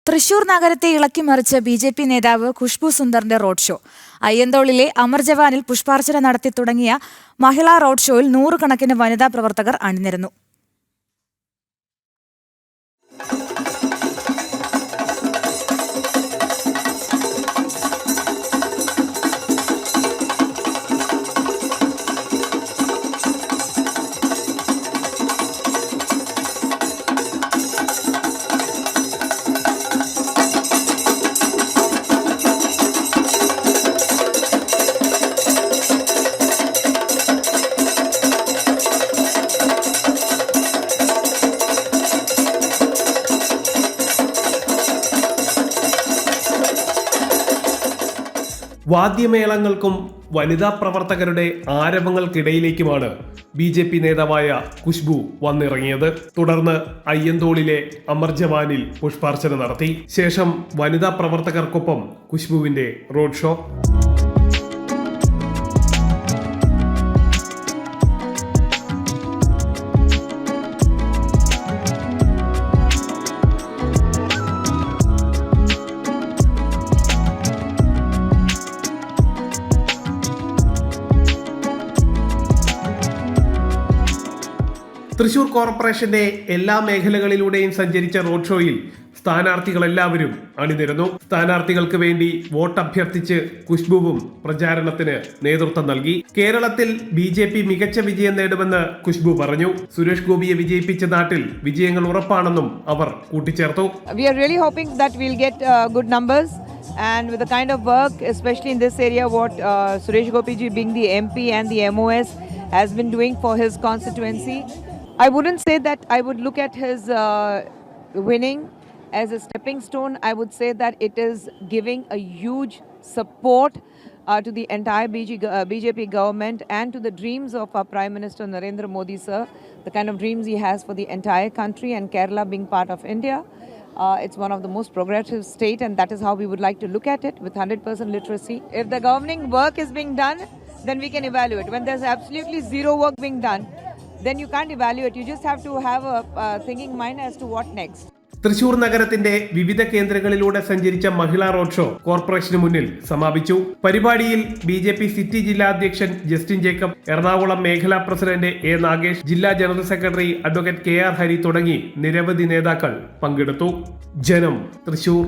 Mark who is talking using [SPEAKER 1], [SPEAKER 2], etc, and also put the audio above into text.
[SPEAKER 1] തൃശൂർ നഗരത്തെ ഇളക്കിമറിച്ച് ബി.ജെ.പി. നേതാവ് Khushbu സുന്ദറിന്റെ road show. അയ്യന്തോളിലെ Amar ജവാനിൽ പുഷ്പാർച്ചന നടത്തി തുടങ്ങിയ മഹിളാ റോഡ് ഷോയിൽ നൂറുകണക്കിന് വനിതാ പ്രവർത്തകർ അണിനിരന്നു.
[SPEAKER 2] വാദ്യമേളങ്ങൾക്കും വനിതാ പ്രവർത്തകരുടെ ആരവങ്ങൾക്കിടയിലേക്കുമാണ് ബി.ജെ.പി. നേതാവായ ഖുഷ്ബു വന്നിറങ്ങിയത്. തുടർന്ന് അയ്യന്തോളിലെ അമർ ജവാനിൽ പുഷ്പാർച്ചന നടത്തി. ശേഷം വനിതാ പ്രവർത്തകർക്കൊപ്പം ഖുഷ്ബുവിന്റെ റോഡ് ഷോ. തൃശൂർ കോർപ്പറേഷന്റെ എല്ലാ മേഖലകളിലൂടെയും സഞ്ചരിച്ച റോഡ് ഷോയിൽ സ്ഥാനാർത്ഥികളെല്ലാവരും അണിനിരന്നു. സ്ഥാനാർത്ഥികൾക്ക് വേണ്ടി വോട്ട് അഭ്യർത്ഥിച്ച് ഖുഷ്ബുവും പ്രചാരണത്തിന് നേതൃത്വം നൽകി. കേരളത്തിൽ ബി.ജെ.പി. മികച്ച വിജയം നേടുമെന്ന് ഖുഷ്ബു പറഞ്ഞു. സുരേഷ് ഗോപിയെ വിജയിപ്പിച്ച നാട്ടിൽ വിജയങ്ങൾ ഉറപ്പാണെന്നും അവർ കൂട്ടിച്ചേർത്തു.
[SPEAKER 3] We are really hoping that we'll get good numbers, and with the kind of work, especially in this area, what Suresh Gopi ji being the MP and the MOS has been doing for his constituency, I wouldn't say that I would look at his winning as a stepping stone. I would say that it is giving a huge support to the entire BJP government and to the dreams of our Prime Minister Narendra Modi sir, the kind of dreams he has for the entire country, and Kerala being part of India. It's one of the most progressive state, and that is how we would like to look at it, with 100% literacy. If the governing work is being done, then we can evaluate. When there's absolutely zero work being done, then you can't evaluate. You just have to have a thinking mind as to what next.
[SPEAKER 2] Thrissur നഗരത്തിന്റെ വിവിധ കേന്ദ്രങ്ങളിലൂടെ സഞ്ചരിച്ച മഹിളാ road show corporation മുന്നിൽ സമാപിച്ചു. പരിപാടിയിൽ BJP. City ജില്ലാ അധ്യക്ഷൻ Justin Jacob, Ernakulam മേഖലാ president A. Nagesh, ജില്ലാ general secretary advocate K R. Hari തുടങ്ങി നിരവധി നേതാക്കൾ പങ്കെടുത്തു. ജനം, തൃശൂർ.